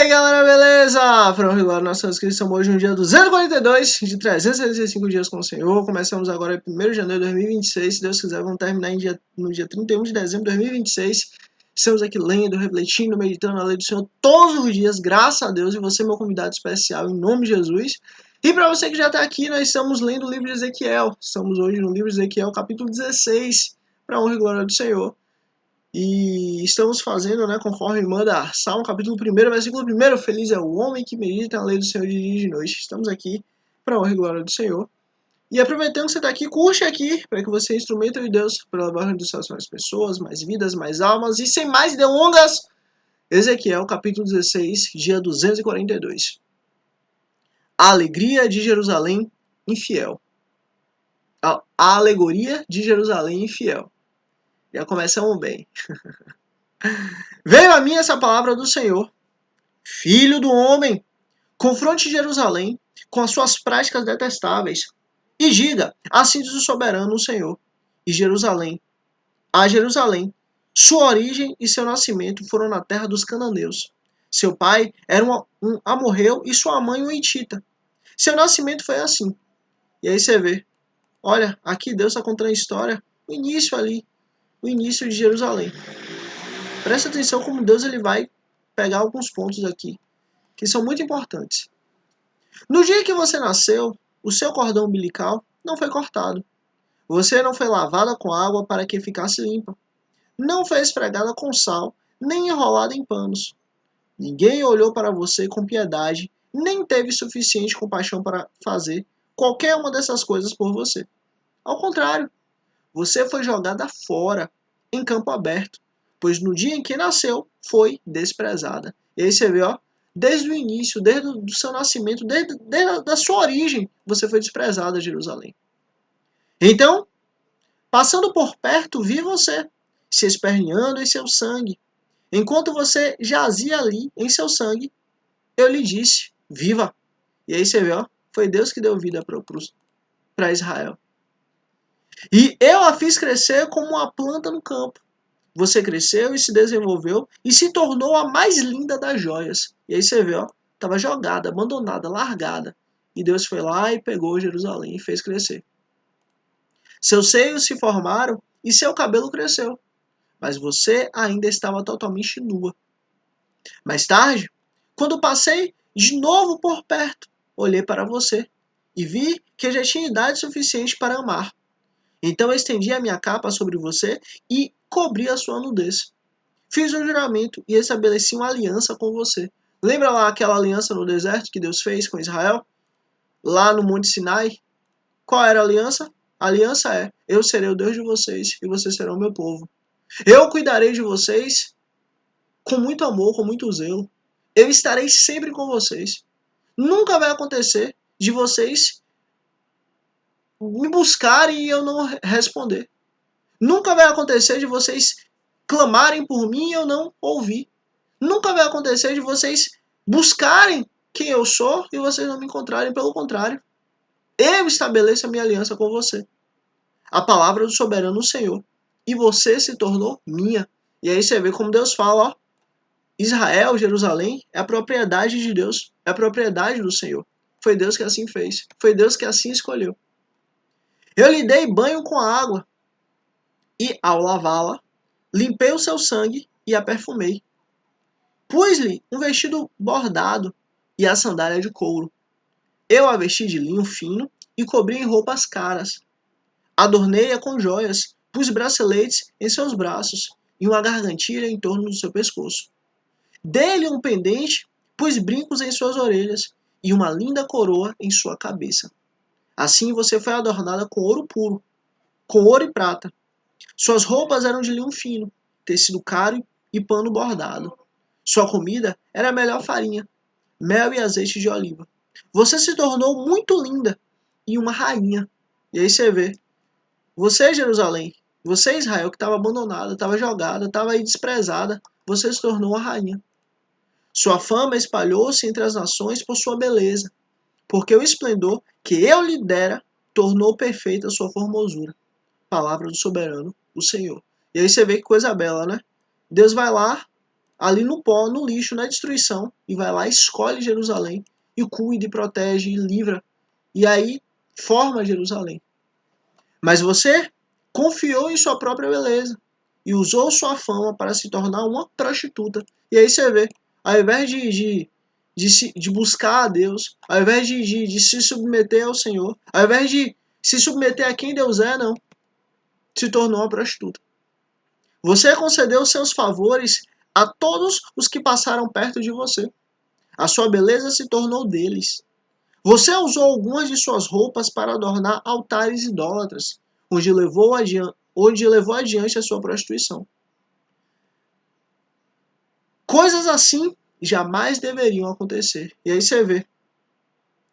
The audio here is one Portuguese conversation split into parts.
aí galera, beleza? Para regular nossa inscrição hoje no dia 242 de 365 dias com o Senhor. Começamos agora em 1º de janeiro de 2026, se Deus quiser vamos terminar no dia 31 de dezembro de 2026. Estamos aqui lendo, refletindo, meditando na lei do Senhor todos os dias, graças a Deus, e você é meu convidado especial em nome de Jesus. E para você que já está aqui, nós estamos lendo o livro de Ezequiel. Estamos hoje no livro de Ezequiel, capítulo 16, para honra e glória do Senhor. E estamos fazendo, conforme manda Salmo, capítulo 1, versículo 1, feliz é o homem que medita na lei do Senhor de dia e de noite. Estamos aqui para honra e glória do Senhor. E aproveitando que você está aqui, curte aqui, para que você seja instrumento de Deus, para levar a dos céus mais pessoas, mais vidas, mais almas. E sem mais delongas, Ezequiel, capítulo 16, dia 242. A alegria de Jerusalém infiel. A alegoria de Jerusalém infiel. Já começamos bem. Veio a mim essa palavra do Senhor. Filho do homem, confronte Jerusalém com as suas práticas detestáveis. E diga, assim diz o soberano, o Senhor. E Jerusalém, a Jerusalém, sua origem e seu nascimento foram na terra dos cananeus. Seu pai era um amorreu e sua mãe um hitita. Seu nascimento foi assim. E aí você vê, olha, aqui Deus está contando a história, o início ali, o início de Jerusalém. Presta atenção como Deus ele vai pegar alguns pontos aqui, que são muito importantes. No dia que você nasceu, o seu cordão umbilical não foi cortado. Você não foi lavada com água para que ficasse limpa. Não foi esfregada com sal, nem enrolada em panos. Ninguém olhou para você com piedade, nem teve suficiente compaixão para fazer qualquer uma dessas coisas por você. Ao contrário, você foi jogada fora, em campo aberto, pois no dia em que nasceu, foi desprezada. E aí você vê, desde o início, desde o seu nascimento, desde a sua origem, você foi desprezada, Jerusalém. Então, passando por perto, vi você, se esperneando em seu sangue. Enquanto você jazia ali, em seu sangue, eu lhe disse, viva. E aí você vê, foi Deus que deu vida para Israel. E eu a fiz crescer como uma planta no campo. Você cresceu e se desenvolveu e se tornou a mais linda das joias. E aí você vê, estava jogada, abandonada, largada. E Deus foi lá e pegou Jerusalém e fez crescer. Seus seios se formaram e seu cabelo cresceu. Mas você ainda estava totalmente nua. Mais tarde, quando passei de novo por perto, olhei para você e vi que já tinha idade suficiente para amar. Então eu estendi a minha capa sobre você e cobri a sua nudez. Fiz um juramento e estabeleci uma aliança com você. Lembra lá aquela aliança no deserto que Deus fez com Israel? Lá no Monte Sinai? Qual era a aliança? A aliança é, eu serei o Deus de vocês e vocês serão o meu povo. Eu cuidarei de vocês com muito amor, com muito zelo. Eu estarei sempre com vocês. Nunca vai acontecer de vocês me buscarem e eu não responder. Nunca vai acontecer de vocês clamarem por mim e eu não ouvir. Nunca vai acontecer de vocês buscarem quem eu sou e vocês não me encontrarem. Pelo contrário, eu estabeleço a minha aliança com você. A palavra do soberano Senhor. E você se tornou minha. E aí você vê como Deus fala, Israel, Jerusalém, é a propriedade de Deus. É a propriedade do Senhor. Foi Deus que assim fez. Foi Deus que assim escolheu. Eu lhe dei banho com a água. E ao lavá-la, limpei o seu sangue e a perfumei. Pus-lhe um vestido bordado e a sandália de couro. Eu a vesti de linho fino e cobri em roupas caras. Adornei-a com joias, pus braceletes em seus braços e uma gargantilha em torno do seu pescoço. Dei-lhe um pendente, pus brincos em suas orelhas e uma linda coroa em sua cabeça. Assim você foi adornada com ouro puro, com ouro e prata. Suas roupas eram de linho fino, tecido caro e pano bordado. Sua comida era a melhor farinha, mel e azeite de oliva. Você se tornou muito linda e uma rainha. E aí você vê, você Jerusalém, você Israel que estava abandonada, estava jogada, estava aí desprezada, você se tornou uma rainha. Sua fama espalhou-se entre as nações por sua beleza, porque o esplendor que eu lhe dera tornou perfeita a sua formosura. Palavra do soberano, o Senhor. E aí você vê que coisa bela, né? Deus vai lá ali no pó, no lixo, na destruição, e vai lá, escolhe Jerusalém, e cuida, e protege, e livra, e aí forma Jerusalém. Mas você confiou em sua própria beleza e usou sua fama para se tornar uma prostituta. E aí você vê, ao invés de buscar a Deus, ao invés de se submeter ao Senhor, ao invés de se submeter a quem Deus é, não, se tornou uma prostituta. Você concedeu seus favores a todos os que passaram perto de você. A sua beleza se tornou deles. Você usou algumas de suas roupas para adornar altares idólatras, onde levou adiante a sua prostituição. Coisas assim jamais deveriam acontecer. E aí você vê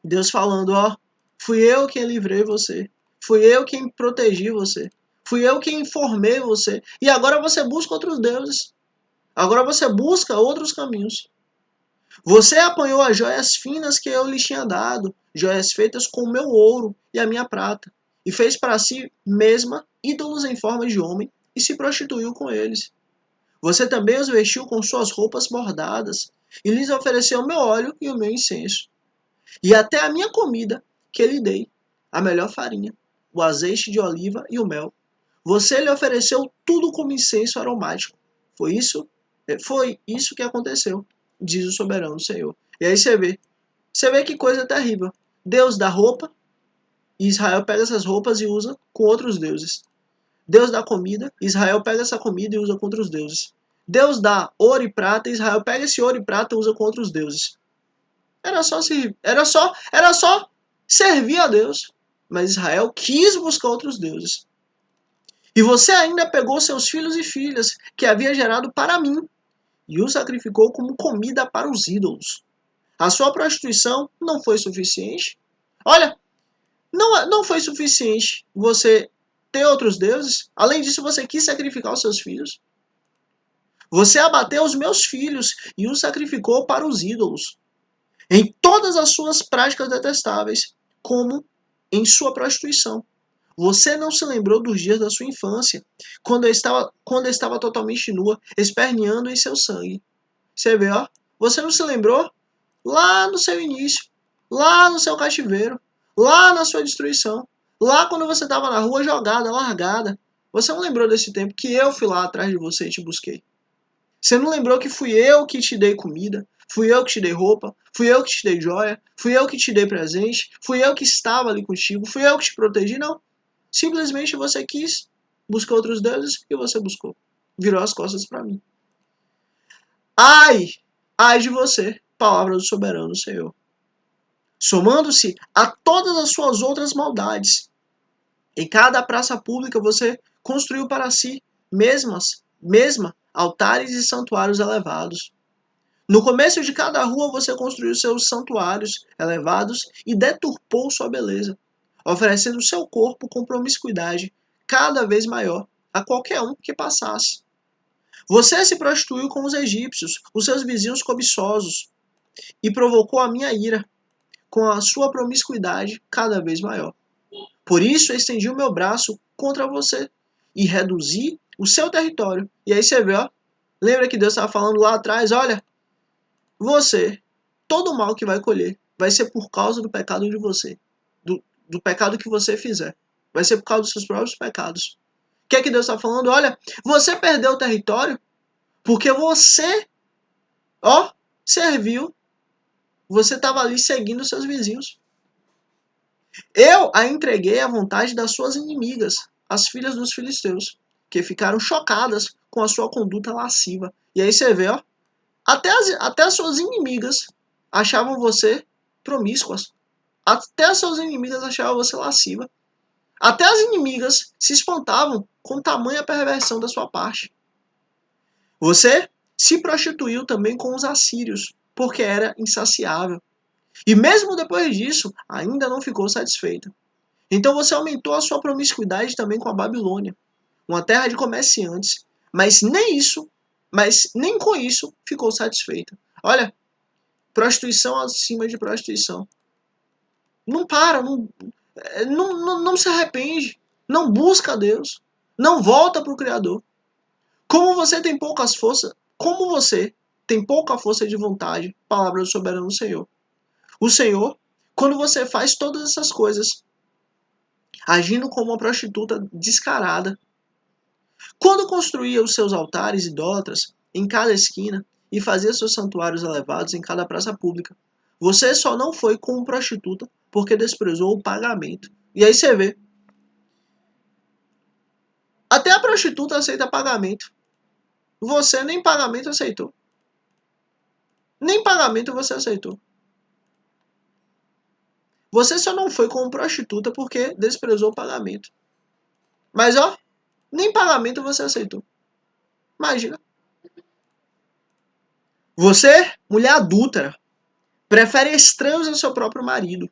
Deus falando, ó, fui eu quem livrei você, fui eu quem protegi você, fui eu quem informei você, e agora você busca outros deuses, agora você busca outros caminhos. Você apanhou as joias finas que eu lhe tinha dado, joias feitas com o meu ouro e a minha prata, e fez para si mesma ídolos em forma de homem, e se prostituiu com eles. Você também os vestiu com suas roupas bordadas, e lhes ofereceu o meu óleo e o meu incenso. E até a minha comida, que lhe dei, a melhor farinha, o azeite de oliva e o mel. Você lhe ofereceu tudo como incenso aromático. Foi isso que aconteceu, diz o soberano Senhor. E aí você vê que coisa terrível. Deus dá roupa, e Israel pega essas roupas e usa com outros deuses. Deus dá comida, Israel pega essa comida e usa contra os deuses. Deus dá ouro e prata, Israel pega esse ouro e prata e usa contra os deuses. Era só servir a Deus. Mas Israel quis buscar outros deuses. E você ainda pegou seus filhos e filhas, que havia gerado para mim, e os sacrificou como comida para os ídolos. A sua prostituição não foi suficiente? Olha, não foi suficiente você ter outros deuses? Além disso, você quis sacrificar os seus filhos? Você abateu os meus filhos e os sacrificou para os ídolos. Em todas as suas práticas detestáveis, como em sua prostituição. Você não se lembrou dos dias da sua infância, quando eu estava totalmente nua, esperneando em seu sangue. Você vê, ó? Você não se lembrou lá no seu início, lá no seu cativeiro, lá na sua destruição, lá quando você estava na rua jogada, largada. Você não lembrou desse tempo que eu fui lá atrás de você e te busquei. Você não lembrou que fui eu que te dei comida, fui eu que te dei roupa, fui eu que te dei joia, fui eu que te dei presente, fui eu que estava ali contigo, fui eu que te protegi? Não. Simplesmente você quis buscar outros deuses e você buscou. Virou as costas para mim. Ai, ai de você, palavra do soberano Senhor. Somando-se a todas as suas outras maldades. Em cada praça pública você construiu para si mesma altares e santuários elevados. No começo de cada rua você construiu seus santuários elevados e deturpou sua beleza, oferecendo seu corpo com promiscuidade cada vez maior a qualquer um que passasse. Você se prostituiu com os egípcios, os seus vizinhos cobiçosos, e provocou a minha ira com a sua promiscuidade cada vez maior. Por isso eu estendi o meu braço contra você e reduzi o seu território. E aí você vê, ó, lembra que Deus estava falando lá atrás, olha, todo o mal que vai colher vai ser por causa do pecado de você, do pecado que você fizer. Vai ser por causa dos seus próprios pecados. O que é que Deus está falando? Olha, você perdeu o território porque você, ó, serviu, você estava ali seguindo seus vizinhos. Eu a entreguei à vontade das suas inimigas, as filhas dos filisteus, que ficaram chocadas com a sua conduta lasciva. E aí você vê, ó, até as suas inimigas achavam você promíscuas. Até as suas inimigas achavam você lasciva. Até as inimigas se espantavam com tamanha perversão da sua parte. Você se prostituiu também com os assírios, porque era insaciável. E mesmo depois disso, ainda não ficou satisfeita. Então você aumentou a sua promiscuidade também com a Babilônia, uma terra de comerciantes, mas nem com isso ficou satisfeita. Olha, prostituição acima de prostituição. Não para, não se arrepende, não busca a Deus, não volta para o Criador. Como você tem poucas forças, como você tem pouca força de vontade, palavra do soberano Senhor. O Senhor, quando você faz todas essas coisas, agindo como uma prostituta descarada, quando construía os seus altares idólatras em cada esquina e fazia seus santuários elevados em cada praça pública, você só não foi como prostituta porque desprezou o pagamento. E aí você vê, até a prostituta aceita pagamento. Você nem pagamento aceitou. Nem pagamento você aceitou. Você só não foi como prostituta porque desprezou o pagamento. Mas ó, nem pagamento você aceitou. Imagina. Você, mulher adúltera, prefere estranhos ao seu próprio marido.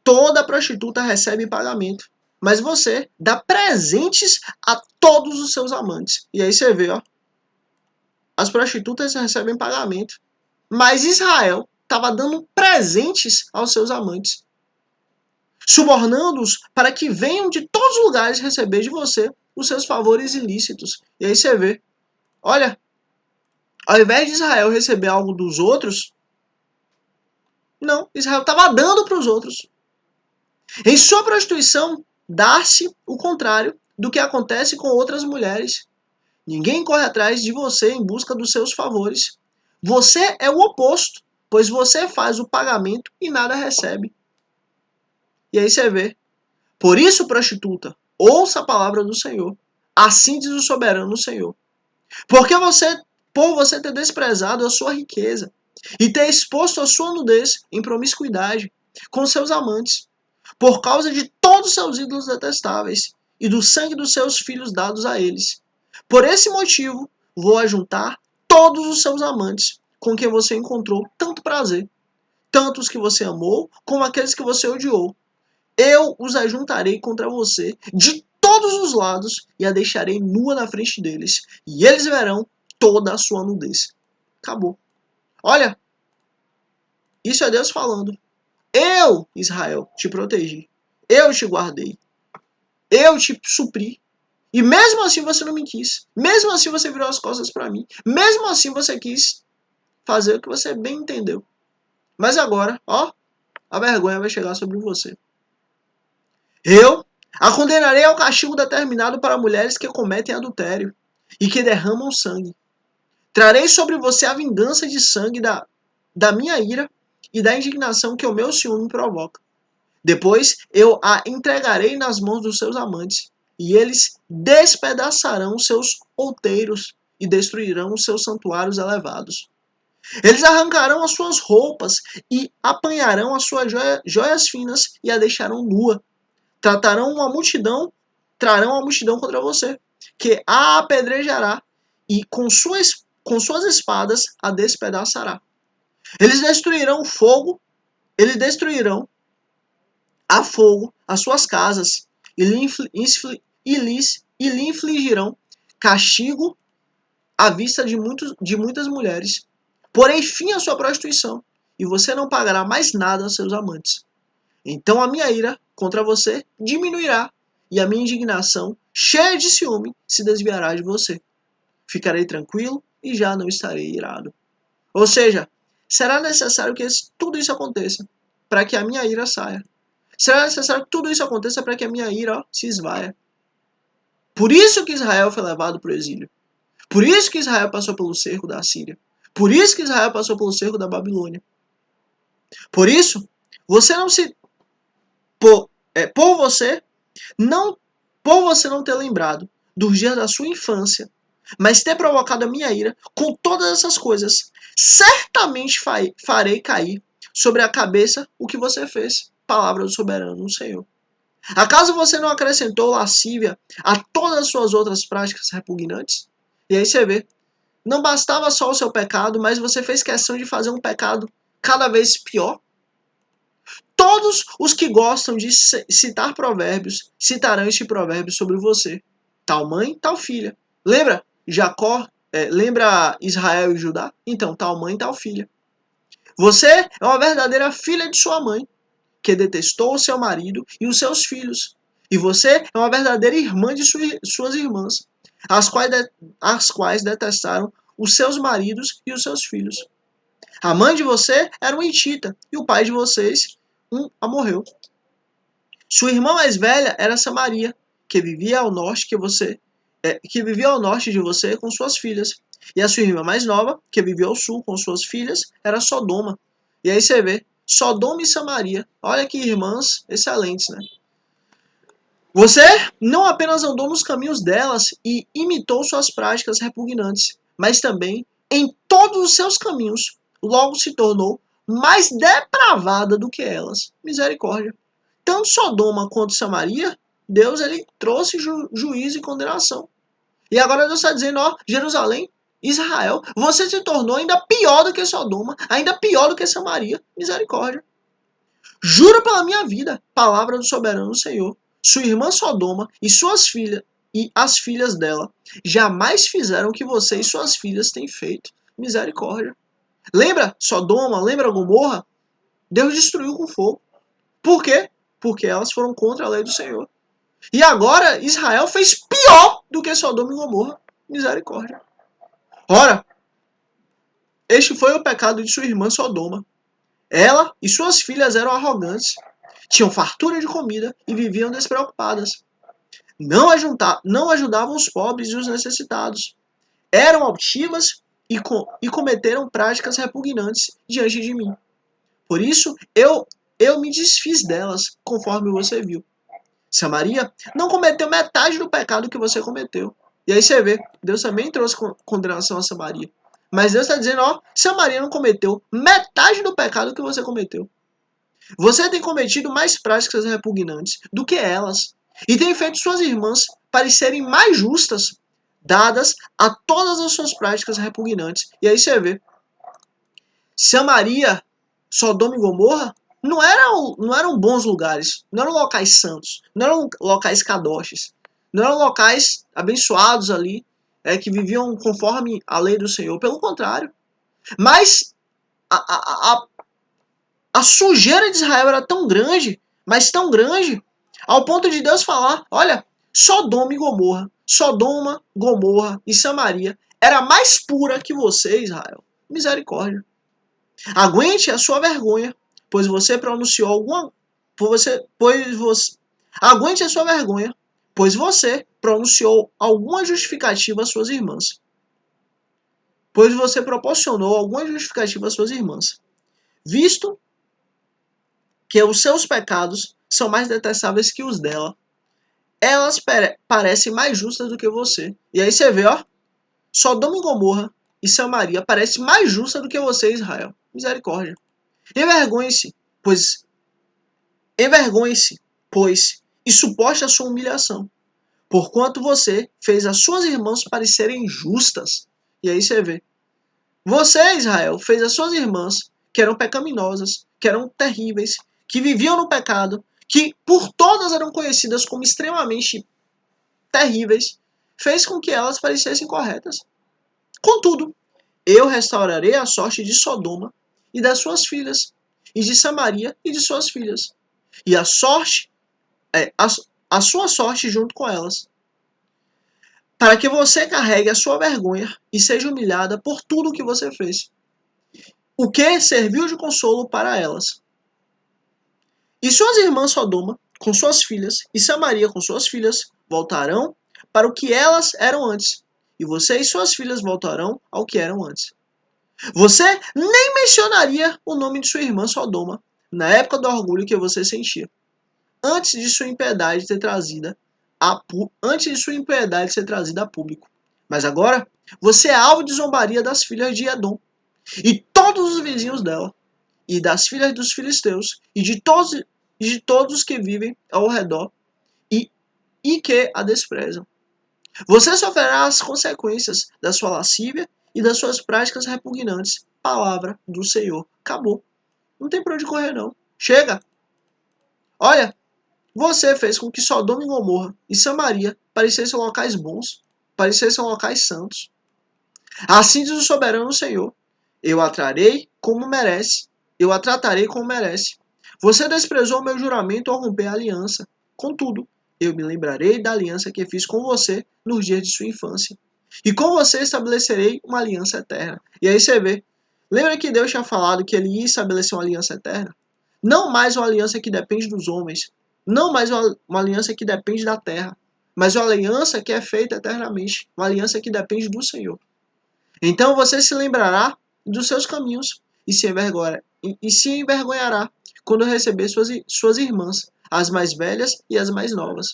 Toda prostituta recebe pagamento. Mas você dá presentes a todos os seus amantes. E aí você vê, ó. As prostitutas recebem pagamento. Mas Israel estava dando presentes aos seus amantes, subornando-os para que venham de todos os lugares receber de você os seus favores ilícitos. E aí você vê, olha, ao invés de Israel receber algo dos outros, não, Israel estava dando para os outros. Em sua prostituição, dá-se o contrário do que acontece com outras mulheres. Ninguém corre atrás de você em busca dos seus favores. Você é o oposto, pois você faz o pagamento e nada recebe. E aí você vê. Por isso, prostituta, ouça a palavra do Senhor. Assim diz o soberano Senhor. Porque por você ter desprezado a sua riqueza e ter exposto a sua nudez em promiscuidade com seus amantes, por causa de todos os seus ídolos detestáveis e do sangue dos seus filhos dados a eles. Por esse motivo, vou ajuntar todos os seus amantes com quem você encontrou tanto prazer, tanto os que você amou como aqueles que você odiou. Eu os ajuntarei contra você de todos os lados e a deixarei nua na frente deles, e eles verão toda a sua nudez. Acabou. Olha, isso é Deus falando. Eu, Israel, te protegi. Eu te guardei. Eu te supri. E mesmo assim você não me quis. Mesmo assim você virou as costas para mim. Mesmo assim você quis fazer o que você bem entendeu. Mas agora, ó, a vergonha vai chegar sobre você. Eu a condenarei ao castigo determinado para mulheres que cometem adultério e que derramam sangue. Trarei sobre você a vingança de sangue da minha ira e da indignação que o meu ciúme provoca. Depois eu a entregarei nas mãos dos seus amantes, e eles despedaçarão os seus outeiros e destruirão os seus santuários elevados. Eles arrancarão as suas roupas e apanharão as suas joias finas e a deixarão nua. Trarão uma multidão contra você, que a apedrejará e com suas espadas a despedaçará. Eles destruirão a fogo as suas casas e lhe infligirão castigo à vista de muitas mulheres. Porém, fim à sua prostituição, e você não pagará mais nada aos seus amantes. Então a minha ira contra você diminuirá, e a minha indignação, cheia de ciúme, se desviará de você. Ficarei tranquilo e já não estarei irado. Ou seja, será necessário que tudo isso aconteça para que a minha ira saia. Será necessário que tudo isso aconteça para que a minha ira se esvaia. Por isso que Israel foi levado para o exílio. Por isso que Israel passou pelo cerco da Assíria. Por isso que Israel passou pelo cerco da Babilônia. Por isso, você não se... Por você não ter lembrado dos dias da sua infância, mas ter provocado a minha ira com todas essas coisas, certamente farei cair sobre a cabeça o que você fez. Palavra do soberano, o Senhor. Acaso você não acrescentou lascívia a todas as suas outras práticas repugnantes? E aí você vê, não bastava só o seu pecado, mas você fez questão de fazer um pecado cada vez pior. Todos os que gostam de citar provérbios, citarão este provérbio sobre você. Tal mãe, tal filha. Lembra lembra Israel e Judá? Então, tal mãe, tal filha. Você é uma verdadeira filha de sua mãe, que detestou o seu marido e os seus filhos. E você é uma verdadeira irmã de suas irmãs, as quais detestaram os seus maridos e os seus filhos. A mãe de você era uma hitita e o pai de vocês um amorreu. Sua irmã mais velha era Samaria, que vivia ao norte de você com suas filhas. E a sua irmã mais nova, que vivia ao sul com suas filhas, era Sodoma. E aí você vê, Sodoma e Samaria. Olha que irmãs excelentes, né? Você não apenas andou nos caminhos delas e imitou suas práticas repugnantes, mas também, em todos os seus caminhos, logo se tornou mais depravada do que elas. Misericórdia. Tanto Sodoma quanto Samaria, Deus ele trouxe juízo e condenação. E agora Deus está dizendo, ó, Jerusalém, Israel, você se tornou ainda pior do que Sodoma, ainda pior do que Samaria. Misericórdia. Juro pela minha vida, palavra do soberano Senhor, sua irmã Sodoma e suas filhas e as filhas dela jamais fizeram o que você e suas filhas têm feito. Misericórdia. Lembra Sodoma? Lembra Gomorra? Deus destruiu com fogo. Por quê? Porque elas foram contra a lei do Senhor. E agora Israel fez pior do que Sodoma e Gomorra. Misericórdia. Ora, este foi o pecado de sua irmã Sodoma. Ela e suas filhas eram arrogantes, tinham fartura de comida e viviam despreocupadas. Não ajudavam os pobres e os necessitados. Eram altivas e cometeram práticas repugnantes diante de mim. Por isso, eu me desfiz delas, conforme você viu. Samaria não cometeu metade do pecado que você cometeu. E aí você vê, Deus também trouxe condenação a Samaria. Mas Deus está dizendo, ó, Samaria não cometeu metade do pecado que você cometeu. Você tem cometido mais práticas repugnantes do que elas. E tem feito suas irmãs parecerem mais justas, dadas a todas as suas práticas repugnantes. E aí você vê, Samaria, Sodoma e Gomorra, não eram bons lugares, não eram locais santos, não eram locais kadoshis, não eram locais abençoados ali, que viviam conforme a lei do Senhor. Pelo contrário. Mas a sujeira de Israel era tão grande, mas tão grande, ao ponto de Deus falar, olha, Sodoma e Gomorra e Samaria era mais pura que você, Israel. Misericórdia. Aguente a sua vergonha, pois você pronunciou alguma... Aguente a sua vergonha, pois você pronunciou alguma justificativa às suas irmãs. Pois você proporcionou alguma justificativa às suas irmãs. Visto que os seus pecados são mais detestáveis que os dela, elas parecem mais justas do que você. E aí você vê, ó, Sodoma e Gomorra e Samaria parecem mais justas do que você, Israel. Misericórdia. Envergonhe-se, pois, e suporte a sua humilhação, porquanto você fez as suas irmãs parecerem justas. E aí você vê. Você, Israel, fez as suas irmãs, que eram pecaminosas, que eram terríveis, que viviam no pecado, que por todas eram conhecidas como extremamente terríveis, fez com que elas parecessem corretas. Contudo, eu restaurarei a sorte de Sodoma e das suas filhas, e de Samaria e de suas filhas, e a sua sorte junto com elas, para que você carregue a sua vergonha e seja humilhada por tudo o que você fez. O que serviu de consolo para elas. E suas irmãs Sodoma, com suas filhas, e Samaria com suas filhas, voltarão para o que elas eram antes, e você e suas filhas voltarão ao que eram antes. Você nem mencionaria o nome de sua irmã Sodoma, na época do orgulho que você sentia, antes de sua impiedade ser trazida a público. Mas agora, você é alvo de zombaria das filhas de Edom, e todos os vizinhos dela, e das filhas dos filisteus, e de todos que vivem ao redor, e que a desprezam. Você sofrerá as consequências da sua lascívia e das suas práticas repugnantes. Palavra do Senhor. Acabou. Não tem pra onde correr, não. Chega. Olha, você fez com que Sodoma e Gomorra e Samaria parecessem locais bons, parecessem locais santos. Assim diz o soberano Senhor. Eu a tratarei como merece. Você desprezou o meu juramento ao romper a aliança. Contudo, eu me lembrarei da aliança que fiz com você nos dias de sua infância. E com você estabelecerei uma aliança eterna. E aí você vê. Lembra que Deus tinha falado que ele ia estabelecer uma aliança eterna? Não mais uma aliança que depende dos homens. Não mais uma aliança que depende da terra. Mas uma aliança que é feita eternamente. Uma aliança que depende do Senhor. Então você se lembrará dos seus caminhos e se envergonhará quando receber suas irmãs, as mais velhas e as mais novas.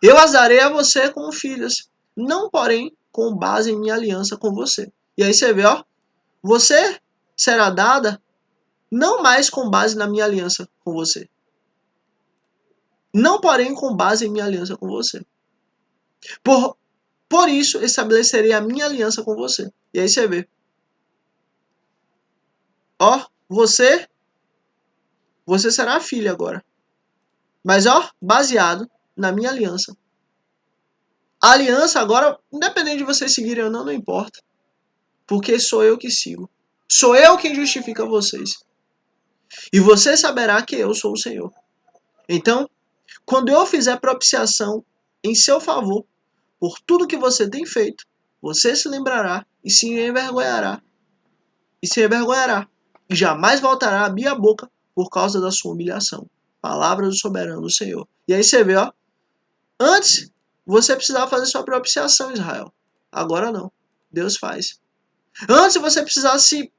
Eu as darei a você como filhas, não porém com base em minha aliança com você. E aí você vê, ó, você será dada não mais com base na minha aliança com você. Não porém com base em minha aliança com você. Por isso estabelecerei a minha aliança com você. E aí você vê. Ó, você será filha agora. Mas ó, baseado na minha aliança. A aliança agora, independente de vocês seguirem ou não, não importa. Porque sou eu que sigo. Sou eu quem justifica vocês. E você saberá que eu sou o Senhor. Então, quando eu fizer propiciação em seu favor, por tudo que você tem feito, você se lembrará e se envergonhará. E se envergonhará. E jamais voltará a abrir a boca por causa da sua humilhação. Palavra do soberano Senhor. E aí você vê, ó. Antes, você precisava fazer sua propiciação, Israel. Agora não. Deus faz. Antes você precisava se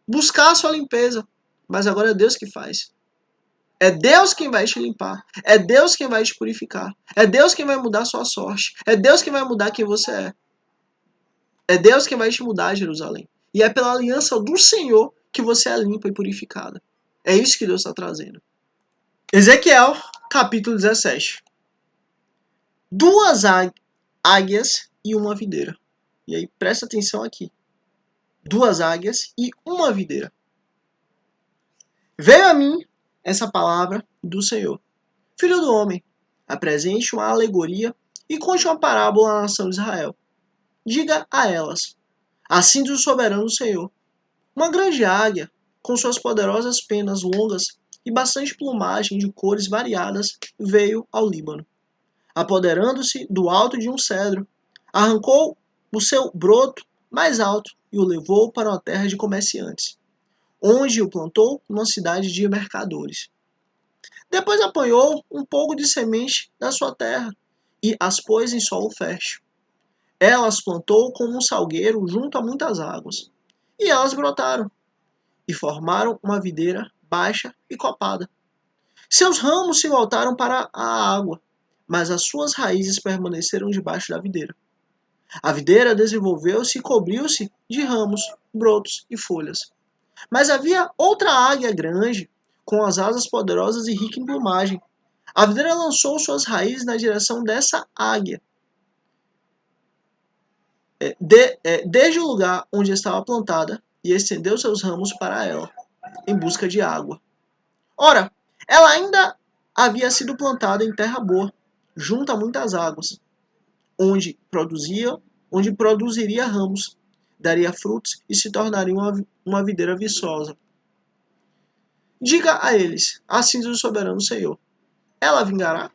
buscar a sua limpeza. Mas agora é Deus que faz. É Deus quem vai te limpar. É Deus quem vai te purificar. É Deus quem vai mudar a sua sorte. É Deus quem vai mudar quem você é. É Deus quem vai te mudar, Jerusalém. E é pela aliança do Senhor que você é limpa e purificada. É isso que Deus está trazendo. Ezequiel, capítulo 17. Duas águias e uma videira. E aí presta atenção aqui. Duas águias e uma videira. Veio a mim essa palavra do Senhor. Filho do homem, apresente uma alegoria e conte uma parábola à nação de Israel. Diga a elas, assim diz o soberano Senhor. Uma grande águia, com suas poderosas penas longas e bastante plumagem de cores variadas, veio ao Líbano. Apoderando-se do alto de um cedro, arrancou o seu broto mais alto e o levou para uma terra de comerciantes, onde o plantou numa cidade de mercadores. Depois apanhou um pouco de semente da sua terra e as pôs em solo fértil. Ela as plantou como um salgueiro junto a muitas águas, e elas brotaram e formaram uma videira baixa e copada. Seus ramos se voltaram para a água, mas as suas raízes permaneceram debaixo da videira. A videira desenvolveu-se e cobriu-se de ramos, brotos e folhas. Mas havia outra águia grande, com as asas poderosas e rica em plumagem. A videira lançou suas raízes na direção dessa águia, desde o lugar onde estava plantada, e estendeu seus ramos para ela, em busca de água. Ora, ela ainda havia sido plantada em terra boa, junto a muitas águas, onde produziria ramos, daria frutos e se tornaria uma videira viçosa. Diga a eles, assim diz o soberano Senhor, ela vingará?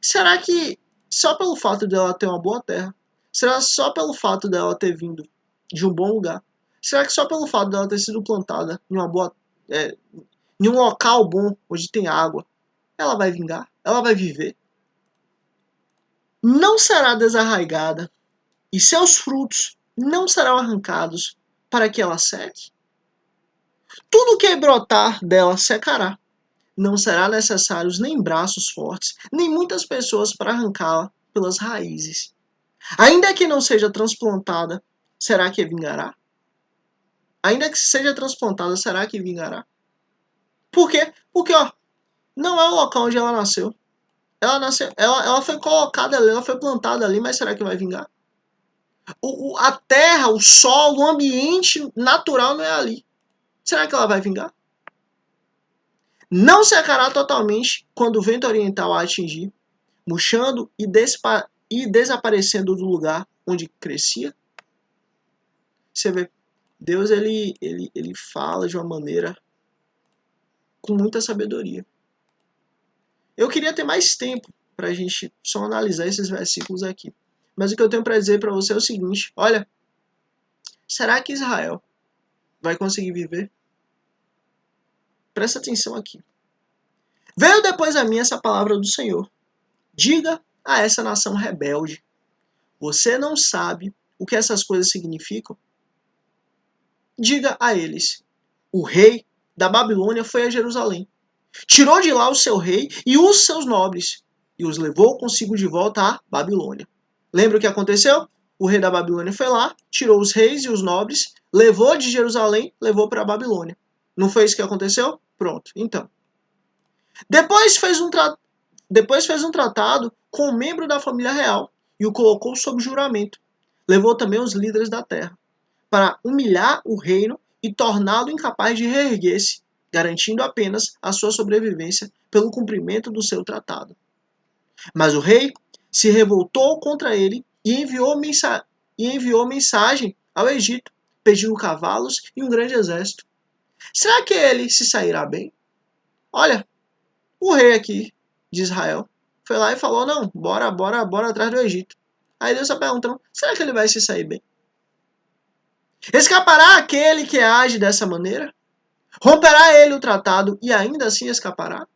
Será que só pelo fato dela ter uma boa terra? Será só pelo fato dela ter vindo de um bom lugar? Será que só pelo fato dela ter sido plantada em um local bom, onde tem água, ela vai vingar? Ela vai viver? Não será desarraigada e seus frutos não serão arrancados para que ela seque? Tudo que brotar dela secará. Não será necessários nem braços fortes, nem muitas pessoas para arrancá-la pelas raízes. Ainda que não seja transplantada, será que vingará? Ainda que seja transplantada, será que vingará? Por quê? Porque, ó, não é o local onde ela nasceu. Ela foi colocada ali, ela foi plantada ali, mas será que vai vingar? A terra, o solo, o ambiente natural não é ali. Será que ela vai vingar? Não secará totalmente quando o vento oriental a atingir, murchando e desaparecendo do lugar onde crescia. Você vê, Deus ele fala de uma maneira com muita sabedoria. Eu queria ter mais tempo para a gente só analisar esses versículos aqui. Mas o que eu tenho para dizer para você é o seguinte: olha, será que Israel vai conseguir viver? Presta atenção aqui. Veio depois a mim essa palavra do Senhor. Diga a essa nação rebelde: você não sabe o que essas coisas significam? Diga a eles: o rei da Babilônia foi a Jerusalém. Tirou de lá o seu rei e os seus nobres, e os levou consigo de volta à Babilônia. Lembra o que aconteceu? O rei da Babilônia foi lá, tirou os reis e os nobres, levou de Jerusalém, levou para a Babilônia. Não foi isso que aconteceu? Pronto, então. Depois fez um tratado com um membro da família real e o colocou sob juramento. Levou também os líderes da terra, para humilhar o reino e torná-lo incapaz de reerguer-se, garantindo apenas a sua sobrevivência pelo cumprimento do seu tratado. Mas o rei se revoltou contra ele e enviou mensagem ao Egito, pedindo cavalos e um grande exército. Será que ele se sairá bem? Olha, o rei aqui de Israel foi lá e falou: não, bora atrás do Egito. Aí Deus está perguntando: será que ele vai se sair bem? Escapará aquele que age dessa maneira? Romperá ele o tratado e ainda assim escapará?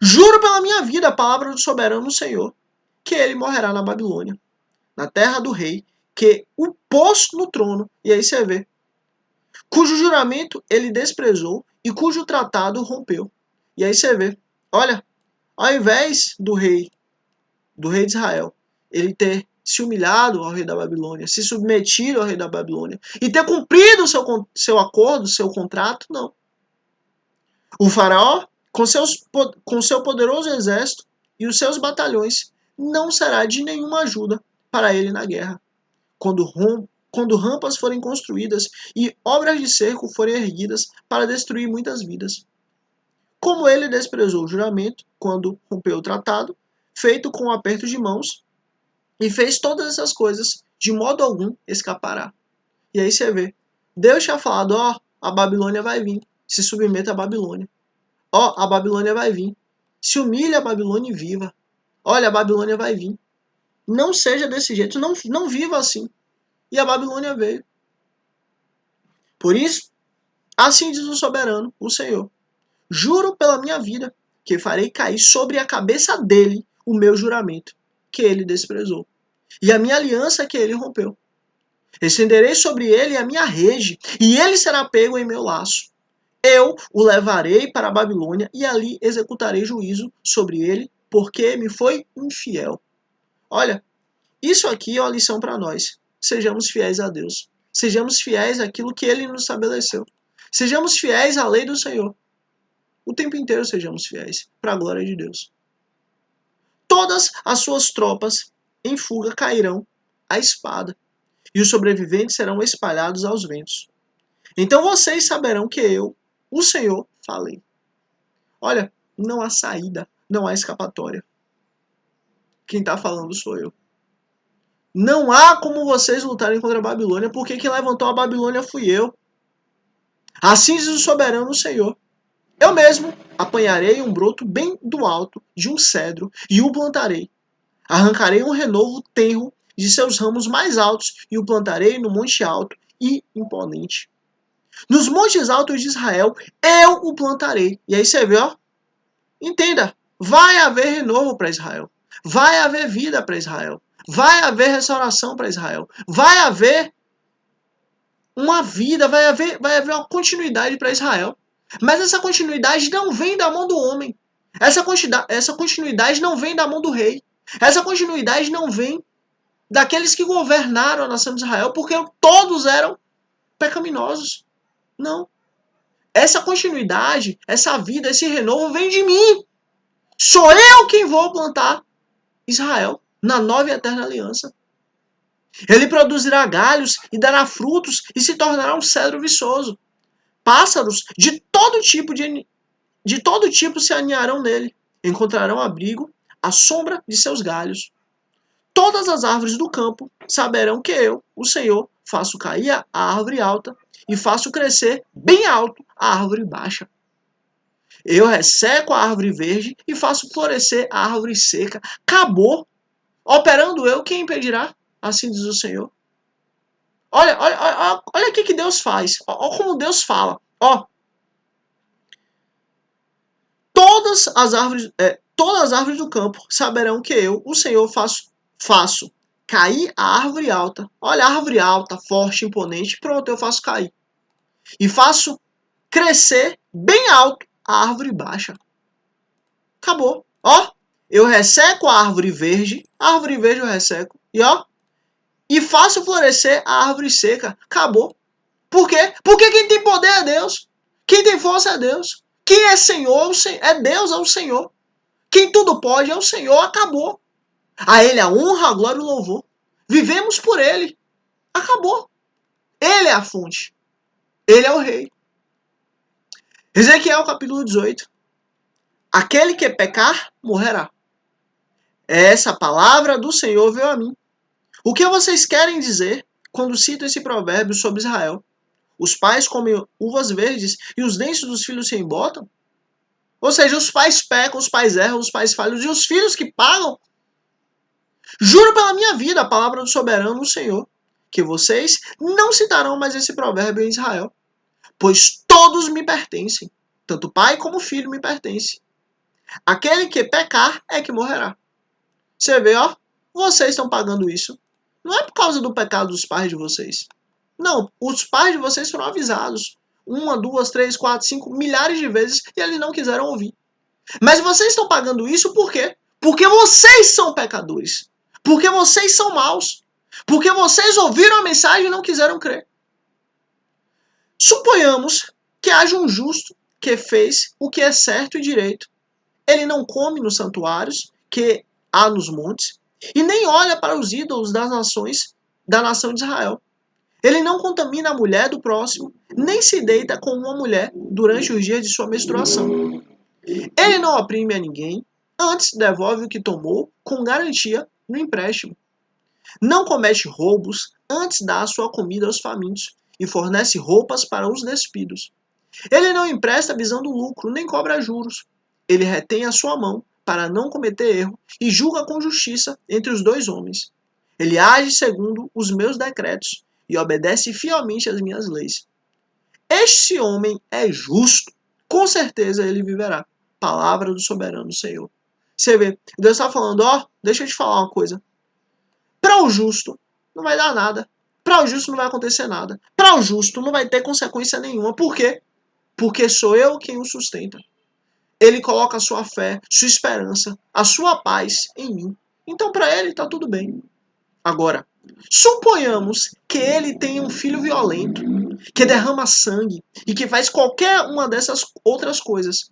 Juro pela minha vida, a palavra do soberano Senhor, que ele morrerá na Babilônia, na terra do rei, que o pôs no trono. E aí você vê, cujo juramento ele desprezou e cujo tratado rompeu. E aí você vê, olha, ao invés do rei de Israel, ele ter se humilhado ao rei da Babilônia, se submetido ao rei da Babilônia e ter cumprido seu acordo, seu contrato, não. O faraó, com seu poderoso exército e os seus batalhões, não será de nenhuma ajuda para ele na guerra. Quando rampas forem construídas e obras de cerco forem erguidas para destruir muitas vidas. Como ele desprezou o juramento quando rompeu o tratado, feito com um aperto de mãos, e fez todas essas coisas, de modo algum escapará. E aí você vê, Deus tinha falado: ó, a Babilônia vai vir, se submeta à Babilônia. Ó, a Babilônia vai vir, se humilha a Babilônia e viva. Olha, a Babilônia vai vir. Não seja desse jeito, não viva assim. E a Babilônia veio. Por isso, assim diz o soberano, o Senhor: juro pela minha vida que farei cair sobre a cabeça dele o meu juramento, que ele desprezou, e a minha aliança que ele rompeu. Estenderei sobre ele a minha rede, e ele será pego em meu laço. Eu o levarei para a Babilônia, e ali executarei juízo sobre ele, porque me foi infiel. Olha, isso aqui é uma lição para nós. Sejamos fiéis a Deus. Sejamos fiéis àquilo que ele nos estabeleceu. Sejamos fiéis à lei do Senhor. O tempo inteiro sejamos fiéis, para a glória de Deus. Todas as suas tropas em fuga cairão à espada, e os sobreviventes serão espalhados aos ventos. Então vocês saberão que eu, o Senhor, falei. Olha, não há saída, não há escapatória. Quem está falando sou eu. Não há como vocês lutarem contra a Babilônia, porque quem levantou a Babilônia fui eu. Assim diz o soberano Senhor. Eu mesmo apanharei um broto bem do alto de um cedro e o plantarei. Arrancarei um renovo tenro de seus ramos mais altos e o plantarei no monte alto e imponente. Nos montes altos de Israel eu o plantarei. E aí você vê, ó. Entenda, vai haver renovo para Israel. Vai haver vida para Israel. Vai haver restauração para Israel. Vai haver uma vida, vai haver uma continuidade para Israel. Mas essa continuidade não vem da mão do homem. Essa continuidade não vem da mão do rei. Essa continuidade não vem daqueles que governaram a nação de Israel, porque todos eram pecaminosos. Não. Essa continuidade, essa vida, esse renovo vem de mim. Sou eu quem vou plantar Israel na nova e eterna aliança. Ele produzirá galhos e dará frutos e se tornará um cedro viçoso. Pássaros de todo tipo se aninharão nele. Encontrarão abrigo à sombra de seus galhos. Todas as árvores do campo saberão que eu, o Senhor, faço cair a árvore alta e faço crescer bem alto a árvore baixa. Eu resseco a árvore verde e faço florescer a árvore seca. Acabou. Operando eu, quem impedirá? Assim diz o Senhor. Olha o que Deus faz. Olha como Deus fala. Ó, todas as árvores do campo saberão que eu, o Senhor, faço cair a árvore alta. Olha, a árvore alta, forte, imponente. Pronto, eu faço cair. E faço crescer bem alto a árvore baixa. Acabou. Ó, eu resseco a árvore verde eu resseco. E faço florescer a árvore seca. Acabou. Por quê? Porque quem tem poder é Deus. Quem tem força é Deus. Quem é Senhor é Deus, é o Senhor. Quem tudo pode é o Senhor. Acabou. A Ele a honra, a glória e o louvor. Vivemos por Ele. Acabou. Ele é a fonte. Ele é o rei. Ezequiel capítulo 18. Aquele que pecar, morrerá. Essa palavra do Senhor veio a mim. O que vocês querem dizer quando cito esse provérbio sobre Israel? Os pais comem uvas verdes e os dentes dos filhos se embotam? Ou seja, os pais pecam, os pais erram, os pais falham e os filhos que pagam? Juro pela minha vida, a palavra do soberano, o Senhor, que vocês não citarão mais esse provérbio em Israel, pois todos me pertencem, tanto pai como filho me pertencem. Aquele que pecar é que morrerá. Você vê, ó, vocês estão pagando isso. Não é por causa do pecado dos pais de vocês. Não, os pais de vocês foram avisados. 1, 2, 3, 4, 5, milhares de vezes e eles não quiseram ouvir. Mas vocês estão pagando isso por quê? Porque vocês são pecadores. Porque vocês são maus. Porque vocês ouviram a mensagem e não quiseram crer. Suponhamos que haja um justo que fez o que é certo e direito. Ele não come nos santuários que há nos montes e nem olha para os ídolos das nações da nação de Israel. Ele não contamina a mulher do próximo, nem se deita com uma mulher durante os dias de sua menstruação. Ele não oprime a ninguém, antes devolve o que tomou com garantia no empréstimo. Não comete roubos, antes dá a sua comida aos famintos e fornece roupas para os despidos. Ele não empresta visando lucro, nem cobra juros. Ele retém a sua mão para não cometer erro e julga com justiça entre os dois homens. Ele age segundo os meus decretos e obedece fielmente às minhas leis. Este homem é justo, com certeza ele viverá. Palavra do soberano Senhor. Você vê, Deus está falando, ó, deixa eu te falar uma coisa. Para o justo, não vai dar nada. Para o justo não vai acontecer nada. Para o justo não vai ter consequência nenhuma. Por quê? Porque sou eu quem o sustenta. Ele coloca a sua fé, sua esperança, a sua paz em mim. Então para ele está tudo bem. Agora, suponhamos que ele tenha um filho violento, que derrama sangue e que faz qualquer uma dessas outras coisas.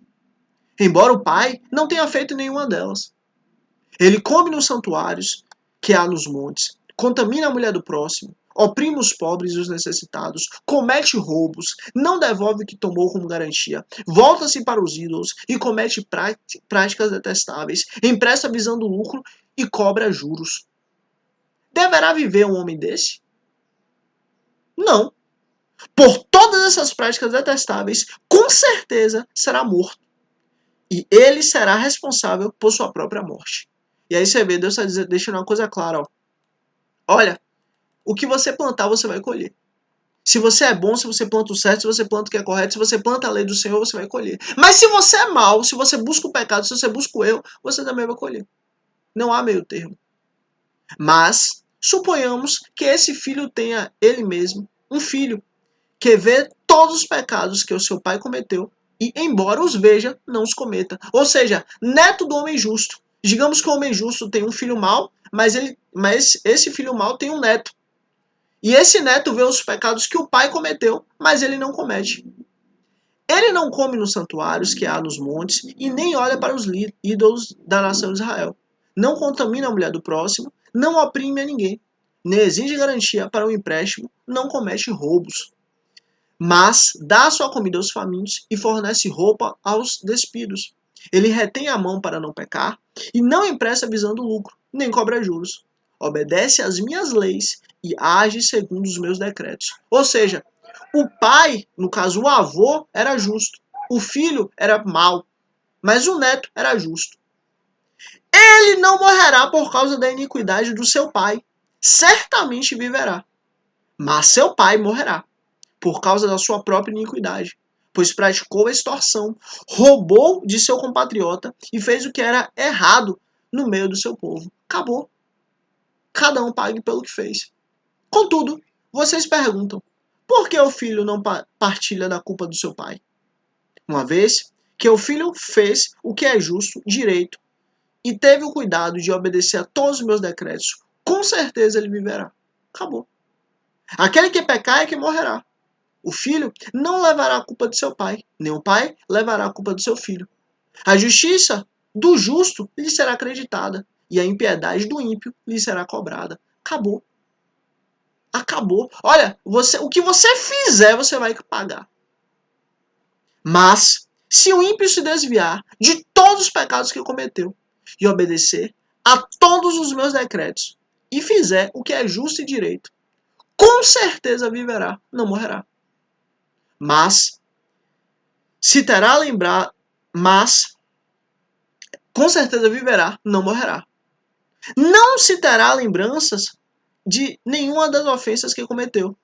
Embora o pai não tenha feito nenhuma delas. Ele come nos santuários que há nos montes, contamina a mulher do próximo, oprime os pobres e os necessitados, comete roubos, não devolve o que tomou como garantia, volta-se para os ídolos e comete práticas detestáveis, empresta visando lucro e cobra juros. Deverá viver um homem desse? Não. Por todas essas práticas detestáveis, com certeza será morto. E ele será responsável por sua própria morte. E aí você vê, Deus está deixando uma coisa clara. Ó. Olha, o que você plantar, você vai colher. Se você é bom, se você planta o certo, se você planta o que é correto, se você planta a lei do Senhor, você vai colher. Mas se você é mau, se você busca o pecado, se você busca o erro, você também vai colher. Não há meio termo. Mas, suponhamos que esse filho tenha ele mesmo, um filho, que vê todos os pecados que o seu pai cometeu e, embora os veja, não os cometa. Ou seja, neto do homem justo. Digamos que o homem justo tem um filho mau, mas esse filho mau tem um neto. E esse neto vê os pecados que o pai cometeu, mas ele não comete. Ele não come nos santuários que há nos montes e nem olha para os ídolos da nação de Israel. Não contamina a mulher do próximo, não oprime a ninguém, nem exige garantia para um empréstimo, não comete roubos. Mas dá a sua comida aos famintos e fornece roupa aos despidos. Ele retém a mão para não pecar e não empresta visando lucro, nem cobra juros. Obedece às minhas leis e age segundo os meus decretos. Ou seja, o pai, no caso o avô, era justo. o filho era mau, mas o neto era justo. Ele não morrerá por causa da iniquidade do seu pai, certamente viverá. Mas seu pai morrerá por causa da sua própria iniquidade, pois praticou a extorsão, roubou de seu compatriota e fez o que era errado no meio do seu povo. Acabou. Cada um pague pelo que fez. Contudo, vocês perguntam, por que o filho não partilha da culpa do seu pai? Uma vez que o filho fez o que é justo, direito, e teve o cuidado de obedecer a todos os meus decretos, com certeza ele viverá. Acabou. Aquele que pecar é que morrerá. O filho não levará a culpa de seu pai, nem o pai levará a culpa do seu filho. A justiça do justo lhe será acreditada, e a impiedade do ímpio lhe será cobrada. Acabou. Acabou. Olha, o que você fizer, você vai pagar. Mas, se o ímpio se desviar de todos os pecados que cometeu e obedecer a todos os meus decretos e fizer o que é justo e direito, com certeza viverá, não morrerá. Mas, se terá lembrar, mas, com certeza viverá, não morrerá. Não se terá lembranças de nenhuma das ofensas que cometeu.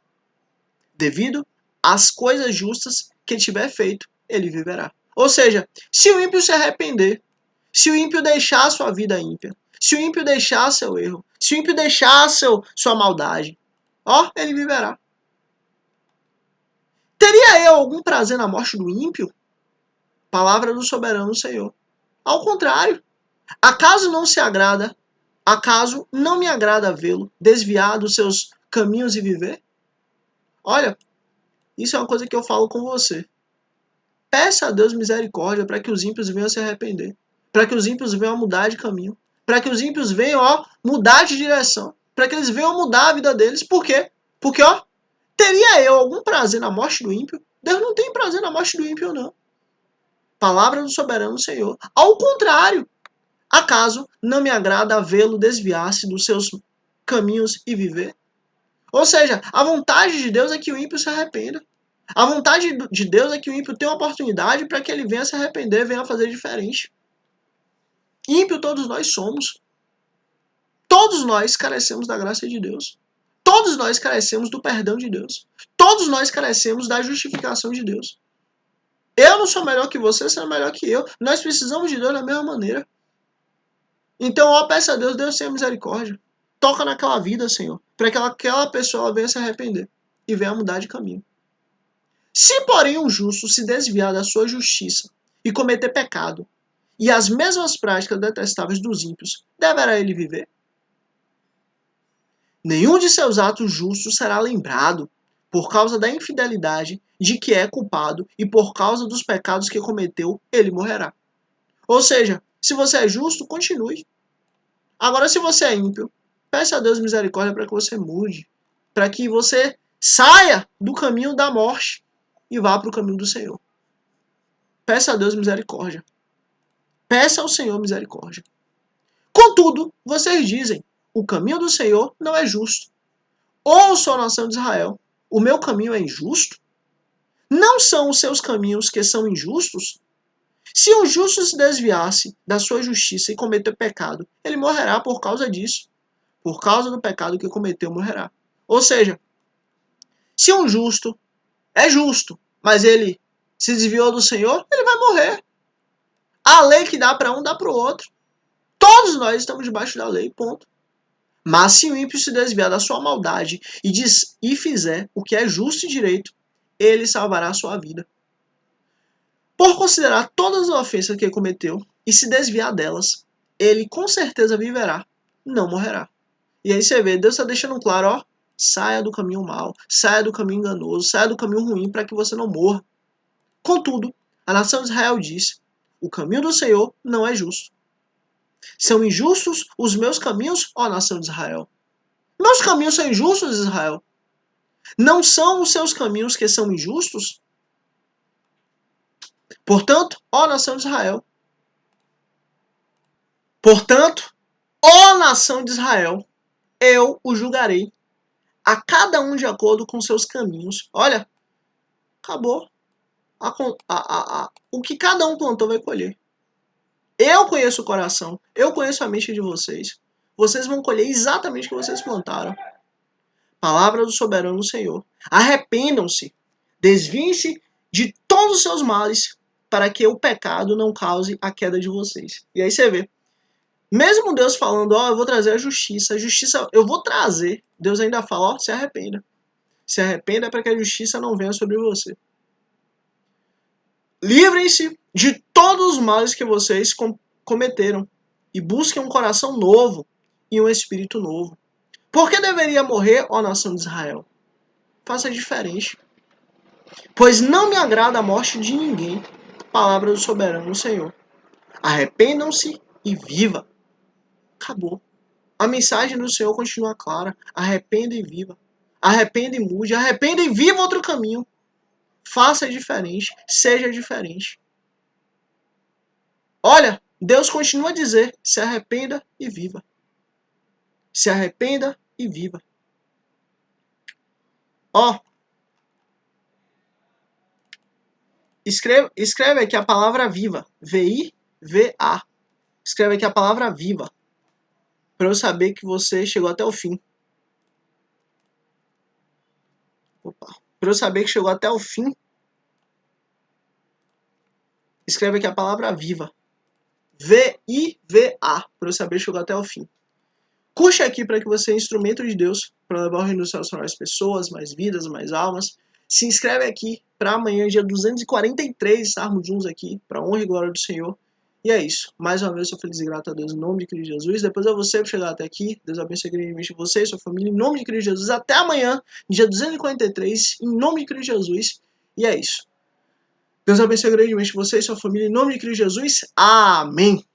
Devido às coisas justas que tiver feito, ele viverá. Ou seja, se o ímpio se arrepender, se o ímpio deixar sua vida ímpia, se o ímpio deixar seu erro, se o ímpio deixar sua maldade, ele viverá. Teria eu algum prazer na morte do ímpio? Palavra do soberano Senhor. Ao contrário, acaso não me agrada vê-lo desviar dos seus caminhos e viver? Olha, isso é uma coisa que eu falo com você. Peça a Deus misericórdia para que os ímpios venham se arrepender, para que os ímpios venham mudar de caminho, para que os ímpios venham mudar de direção, para que eles venham mudar a vida deles. Por quê? Porque, teria eu algum prazer na morte do ímpio? Deus não tem prazer na morte do ímpio, não. Palavra do soberano Senhor. Ao contrário, acaso não me agrada vê-lo desviar-se dos seus caminhos e viver? Ou seja, a vontade de Deus é que o ímpio se arrependa. A vontade de Deus é que o ímpio tenha uma oportunidade para que ele venha se arrepender, venha fazer diferente. Ímpio todos nós somos. Todos nós carecemos da graça de Deus. Todos nós carecemos do perdão de Deus. Todos nós carecemos da justificação de Deus. Eu não sou melhor que você é melhor que eu. Nós precisamos de Deus da mesma maneira. Então, peça a Deus, Deus tenha misericórdia. Toca naquela vida, Senhor, para que aquela pessoa venha se arrepender e venha mudar de caminho. Se, porém, um justo se desviar da sua justiça e cometer pecado, e as mesmas práticas detestáveis dos ímpios, deverá ele viver? Nenhum de seus atos justos será lembrado, por causa da infidelidade de que é culpado, e por causa dos pecados que cometeu, ele morrerá. Ou seja, se você é justo, continue. Agora, se você é ímpio, peça a Deus misericórdia para que você mude, para que você saia do caminho da morte e vá para o caminho do Senhor. Peça a Deus misericórdia. Peça ao Senhor misericórdia. Contudo, vocês dizem, o caminho do Senhor não é justo. Ouça, ó nação de Israel, o meu caminho é injusto? Não são os seus caminhos que são injustos? Se o justo se desviasse da sua justiça e cometer pecado, ele morrerá por causa disso. Por causa do pecado que cometeu, morrerá. Ou seja, se um justo é justo, mas ele se desviou do Senhor, ele vai morrer. A lei que dá para um, dá para o outro. Todos nós estamos debaixo da lei, ponto. Mas se o ímpio se desviar da sua maldade e fizer o que é justo e direito, ele salvará a sua vida. Por considerar todas as ofensas que cometeu e se desviar delas, ele com certeza viverá, não morrerá. E aí você vê, Deus está deixando claro, saia do caminho mau, saia do caminho enganoso, saia do caminho ruim para que você não morra. Contudo, a nação de Israel diz, o caminho do Senhor não é justo. São injustos os meus caminhos, ó nação de Israel. Meus caminhos são injustos, Israel? Não são os seus caminhos que são injustos? Portanto, ó nação de Israel. Portanto, ó nação de Israel, eu o julgarei, a cada um de acordo com seus caminhos. Olha, acabou. o que cada um plantou vai colher. Eu conheço o coração, eu conheço a mente de vocês. Vocês vão colher exatamente o que vocês plantaram. Palavra do soberano Senhor. Arrependam-se, desviem-se de todos os seus males, para que o pecado não cause a queda de vocês. E aí você vê, mesmo Deus falando, ó, eu vou trazer a justiça eu vou trazer, Deus ainda fala, ó, se arrependa. Se arrependa para que a justiça não venha sobre você. Livrem-se de todos os males que vocês cometeram e busquem um coração novo e um espírito novo. Por que deveria morrer, ó nação de Israel? Faça diferente. Pois não me agrada a morte de ninguém. Palavra do soberano Senhor. Arrependam-se e viva. Acabou. A mensagem do Senhor continua clara. Arrependa e viva. Arrependa e mude. Arrependa e viva outro caminho. Faça diferente. Seja diferente. Olha, Deus continua a dizer, se arrependa e viva. Se arrependa e viva. Ó, escreve aqui a palavra viva. V-I-V-A. Escreve aqui a palavra viva. Para eu saber que você chegou até o fim. Para eu saber que chegou até o fim. Escreve aqui a palavra viva. V-I-V-A. Para eu saber que chegou até o fim. Curte aqui para que você é instrumento de Deus para levar o reino dos céus para mais pessoas, mais vidas, mais almas. Se inscreve aqui para amanhã, dia 243, estarmos juntos aqui, para a honra e glória do Senhor. E é isso. Mais uma vez, sou feliz e grato a Deus em nome de Cristo Jesus. Depois é você por chegar até aqui. Deus abençoe grandemente você e sua família em nome de Cristo Jesus. Até amanhã, dia 243, em nome de Cristo Jesus. E é isso. Deus abençoe grandemente você e sua família em nome de Cristo Jesus. Amém.